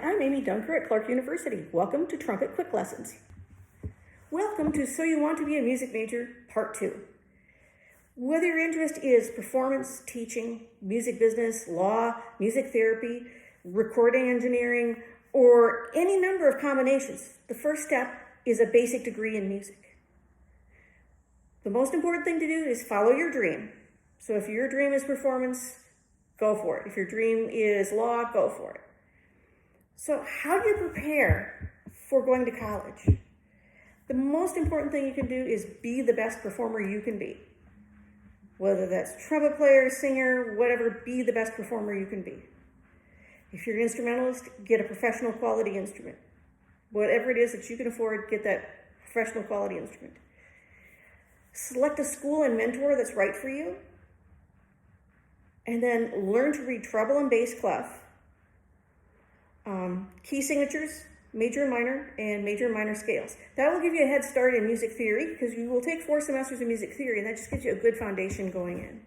I'm Amy Dunker at Clarke University. Welcome to Trumpet Quick Lessons. Welcome to So You Want to Be a Music Major, Part 2. Whether your interest is performance, teaching, music business, law, music therapy, recording engineering, or any number of combinations, the first step is a basic degree in music. The most important thing to do is follow your dream. So if your dream is performance, go for it. If your dream is law, go for it. So how do you prepare for going to college? The most important thing you can do is be the best performer you can be. Whether that's trumpet player, singer, whatever, be the best performer you can be. If you're an instrumentalist, get a professional quality instrument. Whatever it is that you can afford, get that professional quality instrument. Select a school and mentor that's right for you. And then learn to read treble and bass clef. Key signatures, major and minor scales. That will give you a head start in music theory because you will take 4 semesters of music theory and that just gives you a good foundation going in.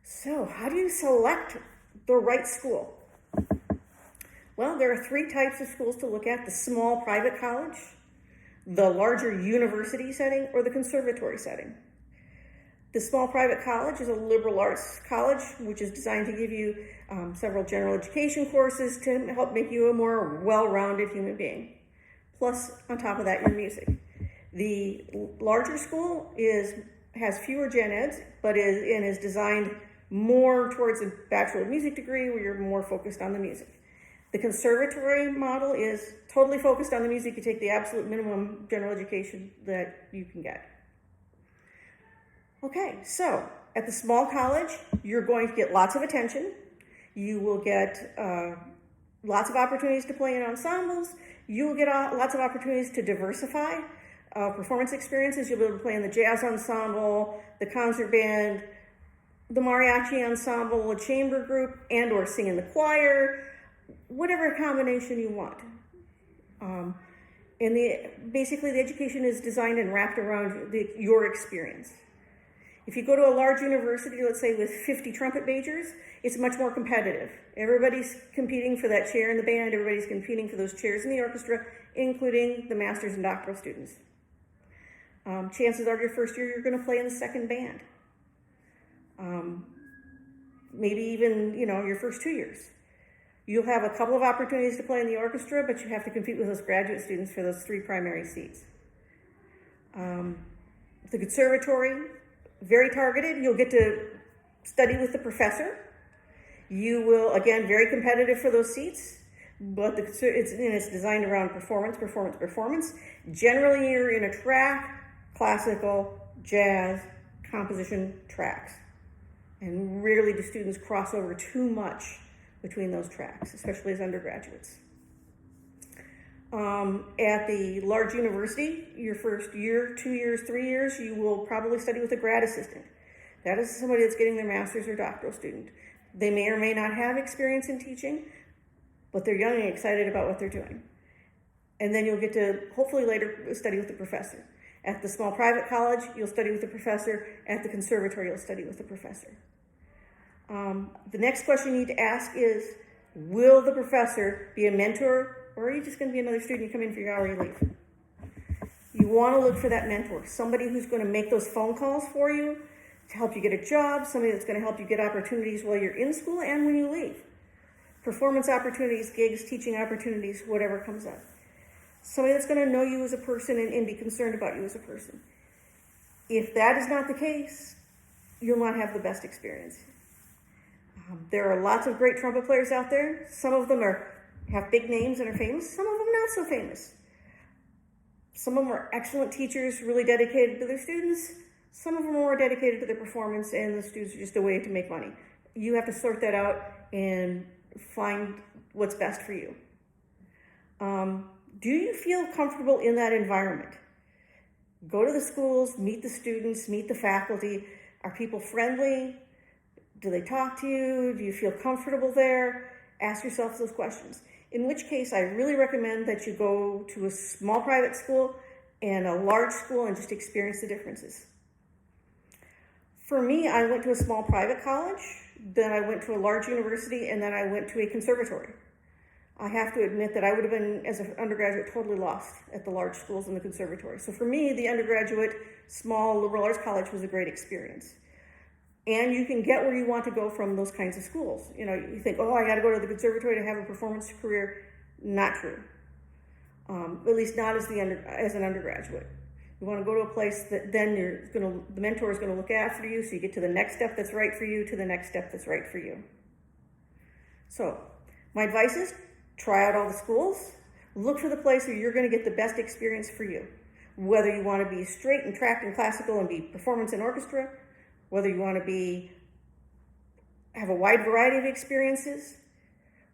So how do you select the right school? Well, there are 3 types of schools to look at: the small private college, the larger university setting, or the conservatory setting. The small private college is a liberal arts college, which is designed to give you several general education courses to help make you a more well-rounded human being. Plus, on top of that, your music. The larger school has fewer gen eds, but is designed more towards a Bachelor of Music degree where you're more focused on the music. The conservatory model is totally focused on the music. You take the absolute minimum general education that you can get. Okay, so at the small college, you're going to get lots of attention. You will get lots of opportunities to play in ensembles. You will get lots of opportunities to diversify performance experiences. You'll be able to play in the jazz ensemble, the concert band, the mariachi ensemble, a chamber group, and or sing in the choir, whatever combination you want. Basically, the education is designed and wrapped around your experience. If you go to a large university, let's say with 50 trumpet majors, it's much more competitive. Everybody's competing for that chair in the band, everybody's competing for those chairs in the orchestra, including the master's and doctoral students. Chances are your first year, you're going to play in the second band. Maybe even, your first 2 years. You'll have a couple of opportunities to play in the orchestra, but you have to compete with those graduate students for those 3 primary seats. The conservatory, very targeted. You'll get to study with the professor. You will, again, very competitive for those seats, but it's designed around performance. Generally, you're in a track, classical, jazz, composition tracks. And rarely do students cross over too much between those tracks, especially as undergraduates. At the large university, your first year, 2 years, 3 years, you will probably study with a grad assistant. That is somebody that's getting their master's or doctoral student. They may or may not have experience in teaching, but they're young and excited about what they're doing. And then you'll get to hopefully later study with the professor. At the small private college, you'll study with the professor. At the conservatory, you'll study with the professor. The next question you need to ask is, will the professor be a mentor, or are you just going to be another student? You come in for your hour, you leave. You want to look for that mentor, somebody who's going to make those phone calls for you to help you get a job, somebody that's going to help you get opportunities while you're in school and when you leave. Performance opportunities, gigs, teaching opportunities, whatever comes up. Somebody that's going to know you as a person and be concerned about you as a person. If that is not the case, you'll not have the best experience. There are lots of great trumpet players out there. Some of them have big names and are famous. Some of them not so famous. Some of them are excellent teachers, really dedicated to their students. Some of them are more dedicated to their performance, and the students are just a way to make money. You have to sort that out and find what's best for you. Do you feel comfortable in that environment? Go to the schools, meet the students, meet the faculty. Are people friendly? Do they talk to you? Do you feel comfortable there? Ask yourself those questions. In which case, I really recommend that you go to a small private school and a large school and just experience the differences. For me, I went to a small private college, then I went to a large university, and then I went to a conservatory. I have to admit that I would have been, as an undergraduate, totally lost at the large schools and the conservatory. So for me, the undergraduate small liberal arts college was a great experience. And you can get where you want to go from those kinds of schools. You know, you think, oh, I got to go to the conservatory to have a performance career. Not true. At least not as an undergraduate. You want to go to a place that then the mentor is going to look after you, so you get to the next step that's right for you, to the next step that's right for you. So my advice is try out all the schools. Look for the place where you're going to get the best experience for you. Whether you want to be straight and tracked and classical and be performance and orchestra, whether you want to have a wide variety of experiences,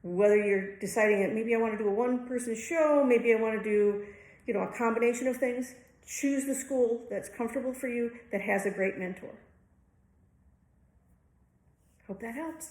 whether you're deciding that maybe I want to do a one-person show, maybe I want to do, a combination of things, choose the school that's comfortable for you, that has a great mentor. Hope that helps.